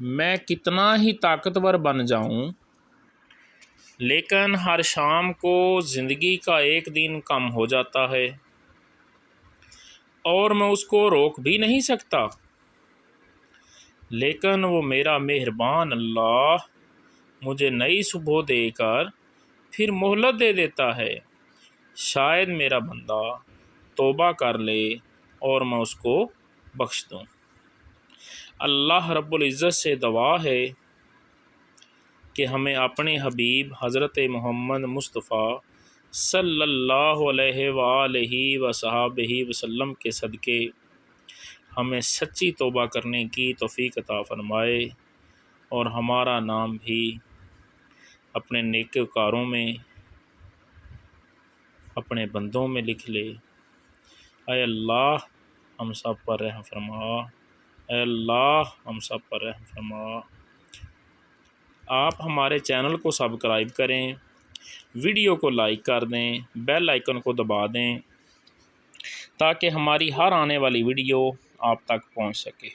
میں کتنا ہی طاقتور بن جاؤں لیکن ہر شام کو زندگی کا ایک دن کم ہو جاتا ہے اور میں اس کو روک بھی نہیں سکتا، لیکن وہ میرا مہربان اللہ مجھے نئی صبح دے کر پھر مہلت دے دیتا ہے۔ شاید میرا بندہ توبہ کر لے اور میں اس کو بخش دوں۔ اللہ رب العزت سے دعا ہے کہ ہمیں اپنے حبیب حضرت محمد مصطفیٰ صلی اللہ علیہ وآلہ وصحبہ وسلم کے صدقے ہمیں سچی توبہ کرنے کی توفیق عطا فرمائے اور ہمارا نام بھی اپنے نیکوکاروں میں، اپنے بندوں میں لکھ لے۔ اے اللہ ہم سب پر رحم فرما، اے اللہ ہم سب پر رحم فرما۔ آپ ہمارے چینل کو سبسکرائب کریں، ویڈیو کو لائک کر دیں، بیل آئیکن کو دبا دیں تاکہ ہماری ہر آنے والی ویڈیو آپ تک پہنچ سکے۔